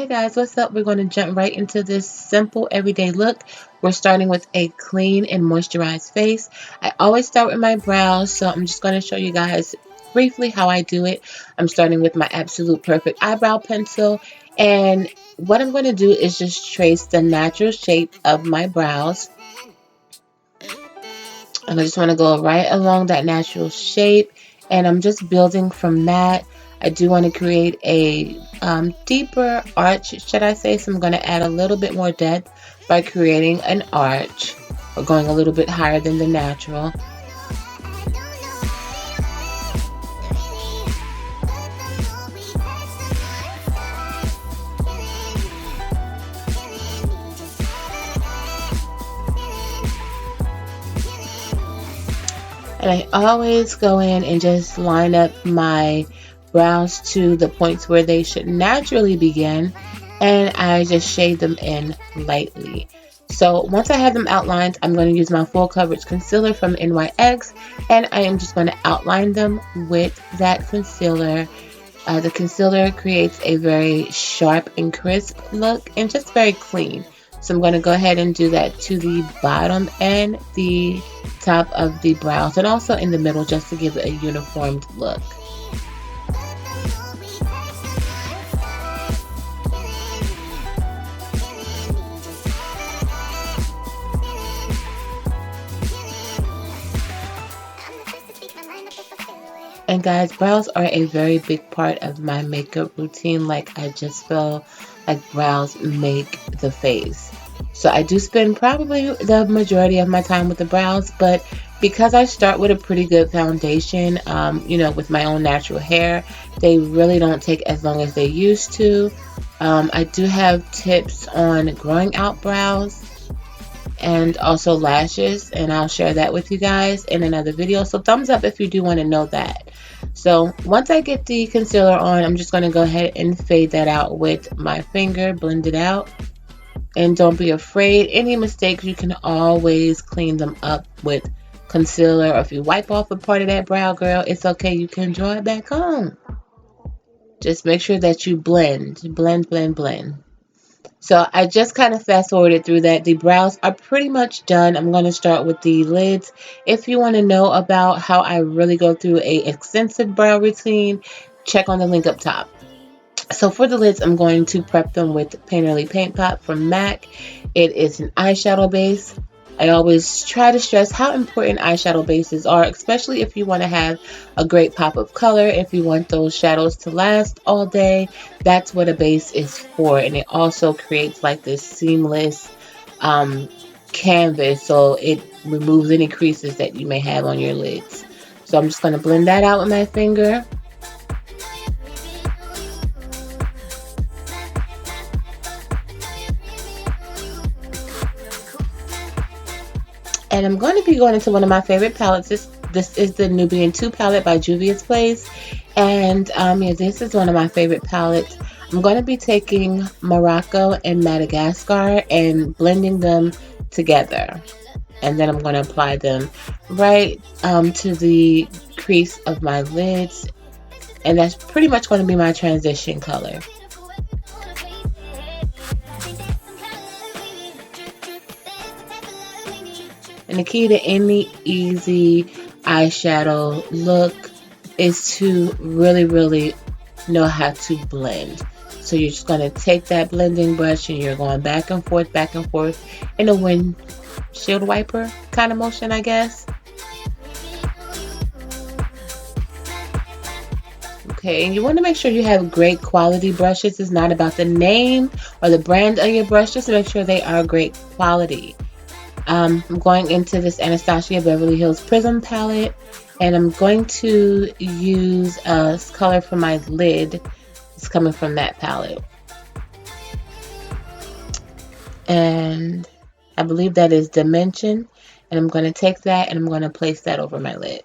Hey guys, what's up? We're going to jump right into this simple everyday look. We're starting with a clean and moisturized face. I always start with my brows, so I'm just going to show you guys briefly how I do it. I'm starting with my Absolute Perfect eyebrow pencil, and what I'm going to do is just trace the natural shape of my brows. And I just want to go right along that natural shape, and I'm just building from that. I do want to create a deeper arch, should I say, so I'm going to add a little bit more depth by creating an arch or going a little bit higher than the natural. And I always go in and just line up my brows to the points where they should naturally begin, and I just shade them in lightly. So once I have them outlined, I'm going to use my full coverage concealer from NYX, and I am just going to outline them with that concealer. The concealer creates a very sharp and crisp look and just very clean. So I'm going to go ahead and do that to the bottom and the top of the brows, and also in the middle, just to give it a uniformed look. And guys, brows are a very big part of my makeup routine. Like, I just feel like brows make the face. So I do spend probably the majority of my time with the brows, but because I start with a pretty good foundation, with my own natural hair, they really don't take as long as they used to. I do have tips on growing out brows and also lashes, and I'll share that with you guys in another video, so thumbs up if you do want to know that. So once I get the concealer on, I'm just going to go ahead and fade that out with my finger, blend it out. And don't be afraid, any mistakes, you can always clean them up with concealer, or if you wipe off a part of that brow, girl, it's okay, you can draw it back on. Just make sure that you blend. So I just kind of fast forwarded through that. The brows are pretty much done. I'm going to start with the lids. If you want to know about how I really go through a extensive brow routine, check on the link up top. So for the lids, I'm going to prep them with Painterly Paint Pot from MAC. It is an eyeshadow base. I always try to stress how important eyeshadow bases are, especially if you want to have a great pop of color, if you want those shadows to last all day. That's what a base is for, and it also creates like this seamless canvas, so it removes any creases that you may have on your lids. So I'm just going to blend that out with my finger. And I'm going to be going into one of my favorite palettes. This is the Nubian 2 palette by Juvia's Place. And this is one of my favorite palettes. I'm going to be taking Morocco and Madagascar and blending them together. And then I'm going to apply them right to the crease of my lids. And that's pretty much going to be my transition color. And the key to any easy eyeshadow look is to really know how to blend. So you're just going to take that blending brush and you're going back and forth in a windshield wiper kind of motion, I guess. Okay, and you want to make sure you have great quality brushes. It's not about the name or the brand of your brush, just make sure they are great quality. I'm going into this Anastasia Beverly Hills Prism palette, and I'm going to use a color for my lid. It's coming from that palette. And I believe that is Dimension, and I'm going to take that and I'm going to place that over my lid.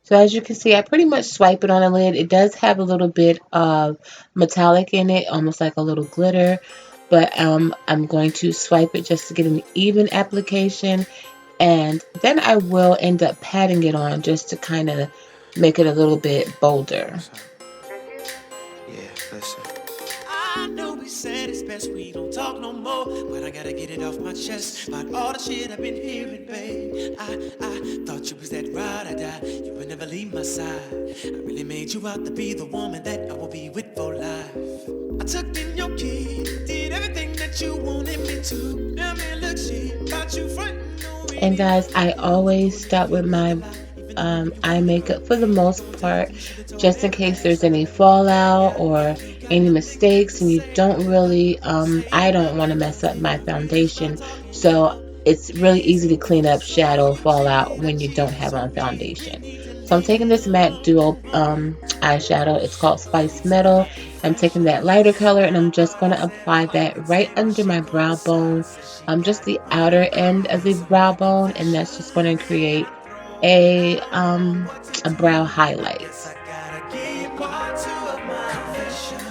So as you can see, I pretty much swipe it on the lid. It does have a little bit of metallic in it, almost like a little glitter. But I'm going to swipe it just to get an even application. And then I will end up patting it on just to kind of make it a little bit bolder. Yeah, listen. I know we said it's best we don't talk no more, but I gotta get it off my chest about all the shit I've been hearing, babe. I thought you was that ride or die, you would never leave my side. I really made you out to be the woman that I will be with for life. I tucked in your key, did everything that you wanted me to. Now man, look, shit about you frontin'. And guys, I always start with my eye makeup for the most part, just in case there's any fallout or any mistakes, and you don't really, I don't want to mess up my foundation, so it's really easy to clean up shadow fallout when you don't have on foundation. So I'm taking this matte duo eyeshadow. It's called Spice Metal. I'm taking that lighter color and I'm just going to apply that right under my brow bone, just the outer end of the brow bone, and that's just going to create a brow highlight.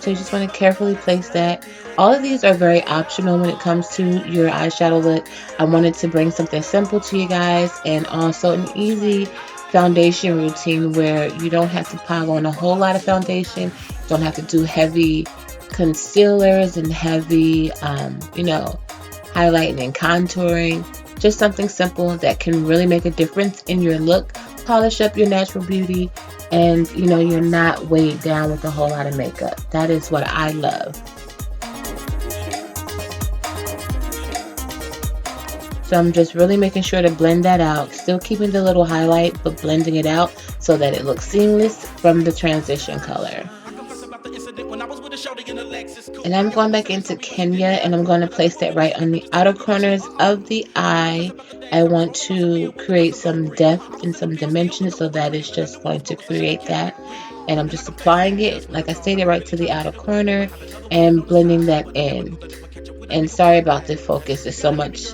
So you just want to carefully place that. All of these are very optional when it comes to your eyeshadow look. I wanted to bring something simple to you guys, and also an easy foundation routine where you don't have to pile on a whole lot of foundation, don't have to do heavy concealers and heavy, highlighting and contouring. Just something simple that can really make a difference in your look, polish up your natural beauty, and you're not weighed down with a whole lot of makeup. That is what I love. So I'm just really making sure to blend that out, still keeping the little highlight, but blending it out so that it looks seamless from the transition color. And I'm going back into Kenya, and I'm going to place that right on the outer corners of the eye. I want to create some depth and some dimension, so that is just going to create that. And I'm just applying it, like I stated, right to the outer corner and blending that in. And sorry about the focus, there's so much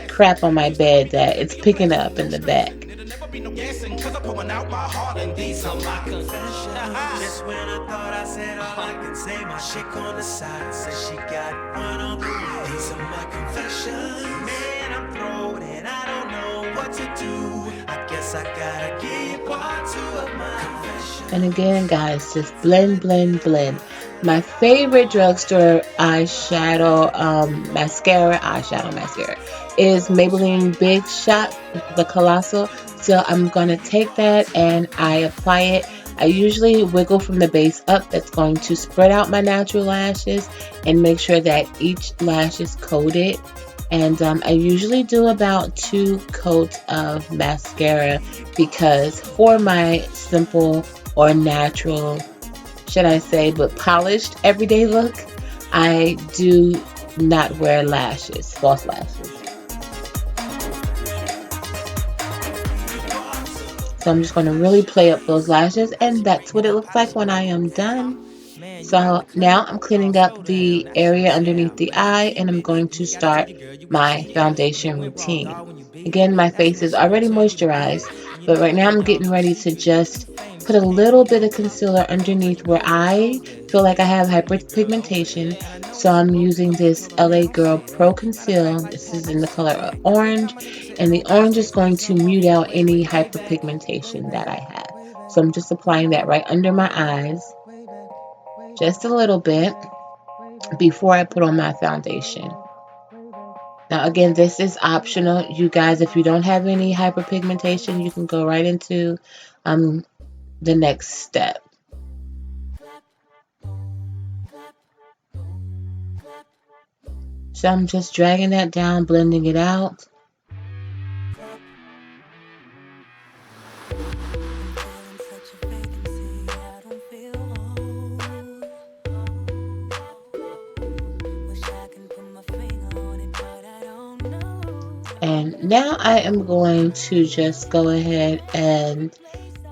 crap on my bed that it's picking up in the back. Just when I thought I said all I can say, my chick on the side says she got one on the way. These are my confessions, man, I'm thrown and I don't know what to do. I guess I gotta give part two of my confessions. And again, guys, just blend, blend, blend. My favorite drugstore eyeshadow mascara is Maybelline Big Shot, the Colossal. So I'm going to take that and I apply it. I usually wiggle from the base up. That's going to spread out my natural lashes and make sure that each lash is coated. And I usually do about 2 coats of mascara, because for my simple or natural, should I say, but polished everyday look, I do not wear lashes, false lashes. So I'm just going to really play up those lashes, and that's what it looks like when I am done. So now I'm cleaning up the area underneath the eye, and I'm going to start my foundation routine. Again, my face is already moisturized, but right now I'm getting ready to just put a little bit of concealer underneath where I feel like I have hyperpigmentation. So I'm using this LA Girl Pro Conceal. This is in the color orange, and the orange is going to mute out any hyperpigmentation that I have. So I'm just applying that right under my eyes, just a little bit, before I put on my foundation. Now again, this is optional. You guys, if you don't have any hyperpigmentation, you can go right into the next step. So I'm just dragging that down, blending it out. And now I am going to just go ahead and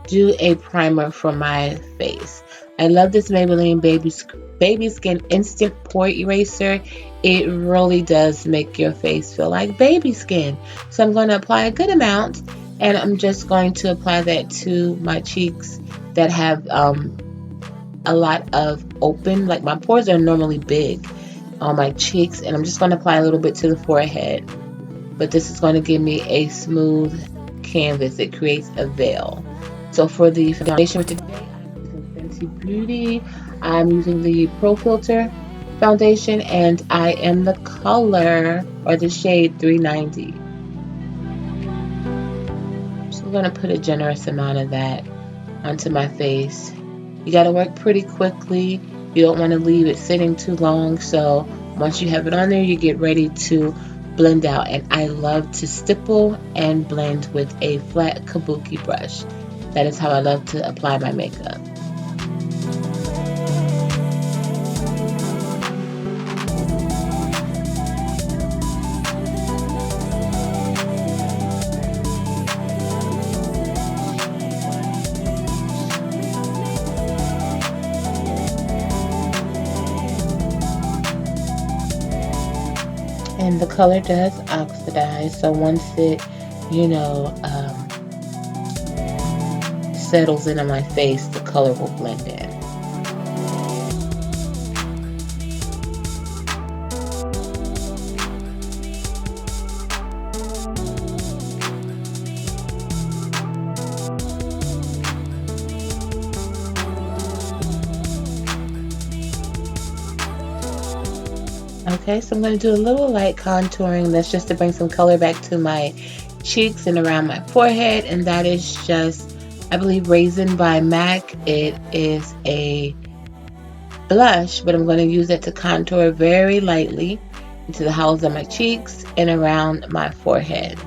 do a primer for my face. I love this Maybelline Baby Skin Instant Pore Eraser. It really does make your face feel like baby skin. So I'm going to apply a good amount, and I'm just going to apply that to my cheeks that have a lot of open, like my pores are normally big on my cheeks, and I'm just going to apply a little bit to the forehead. but this is going to give me a smooth canvas. It creates a veil. So for the foundation for today, I'm using Fenty Beauty. I'm using the Pro Filter foundation, and I am the color or the shade 390. So I'm going to put a generous amount of that onto my face. You got to work pretty quickly. You don't want to leave it sitting too long. So once you have it on there, you get ready to blend out. And I love to stipple and blend with a flat kabuki brush. That is how I love to apply my makeup. And the color does oxidize, so once it, settles into my face, the color will blend in. Okay, so I'm going to do a little light contouring. That's just to bring some color back to my cheeks and around my forehead. And that is just, I believe, Raisin by MAC. It is a blush, but I'm going to use it to contour very lightly into the hollows of my cheeks and around my forehead.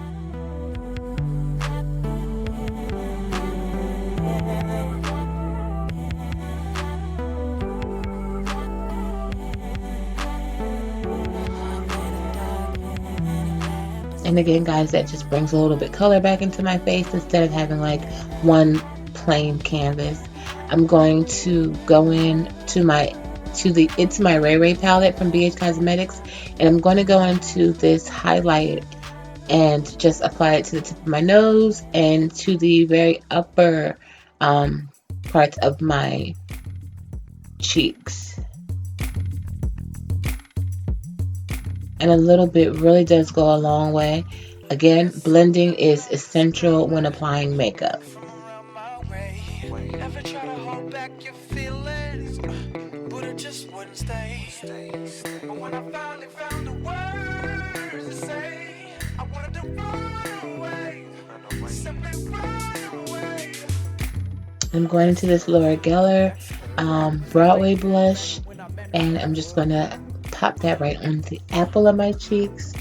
And again, guys, that just brings a little bit color back into my face instead of having like one plain canvas. I'm going to go into my It's My Ray Ray palette from BH Cosmetics, and I'm going to go into this highlight and just apply it to the tip of my nose and to the very upper parts of my cheeks. And a little bit really does go a long way. Again, blending is essential when applying makeup. I'm going into this Laura Geller Broadway blush, and I'm just going to pop that right on the apple of my cheeks.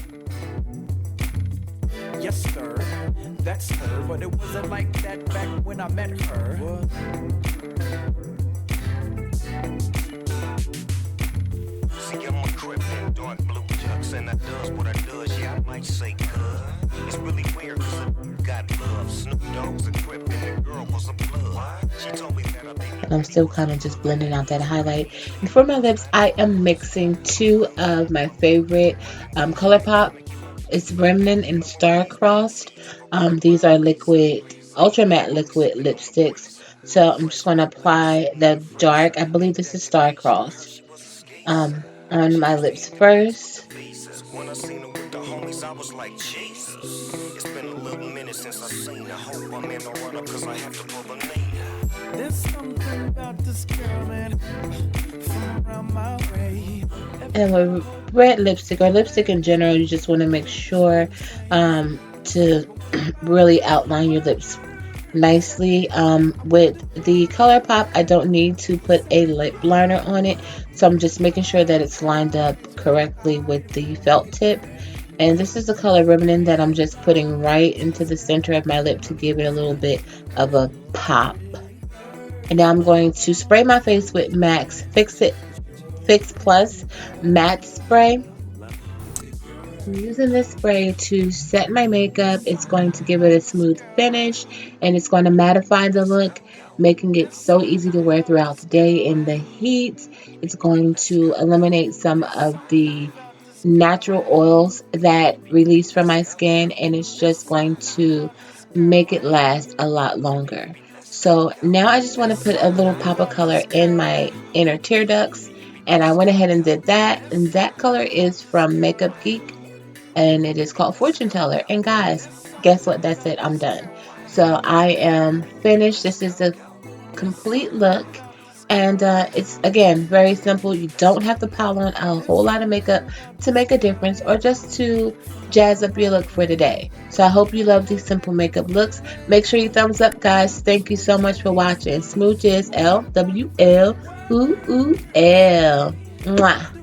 Yes, sir, that's her, but it wasn't like that back when I met her. See, I'm a crip in dark blue tux, and I does what I does, yeah, I might say good. It's really weird, cause I got love. Snoop Dogg's a crip, and the girl was a blood. She told me that and I'm still kind of just blending out that highlight. And for my lips, I am mixing two of my favorite ColourPop. It's Remnant and Star-Crossed. These are liquid, ultra matte liquid lipsticks. So I'm just going to apply the dark, I believe this is Star-Crossed, on my lips first. When I seen her with the homies, I was like, Jesus. It's been a little minute since I seen her. Hope I'm in the runner, cause I have to pull a name. There's something about this girl, man, from around my way. And with red lipstick or lipstick in general, you just want to make sure to really outline your lips nicely. With the ColourPop, I don't need to put a lip liner on it, so I'm just making sure that it's lined up correctly with the felt tip. And this is the color Ribbon that I'm just putting right into the center of my lip to give it a little bit of a pop. And now I'm going to spray my face with MAC's Fix Plus Matte Spray. I'm using this spray to set my makeup. It's going to give it a smooth finish, and it's going to mattify the look, making it so easy to wear throughout the day in the heat. It's going to eliminate some of the natural oils that release from my skin, and it's just going to make it last a lot longer. So now I just want to put a little pop of color in my inner tear ducts, and I went ahead and did that, and that color is from Makeup Geek. and it is called Fortune Teller. And guys, guess what? That's it. I'm done. So I am finished. This is the complete look. And it's, again, very simple. You don't have to pile on a whole lot of makeup to make a difference or just to jazz up your look for the day. So I hope you love these simple makeup looks. Make sure you thumbs up, guys. Thank you so much for watching. Smooches, LWL, ooh, ooh, L. Mwah.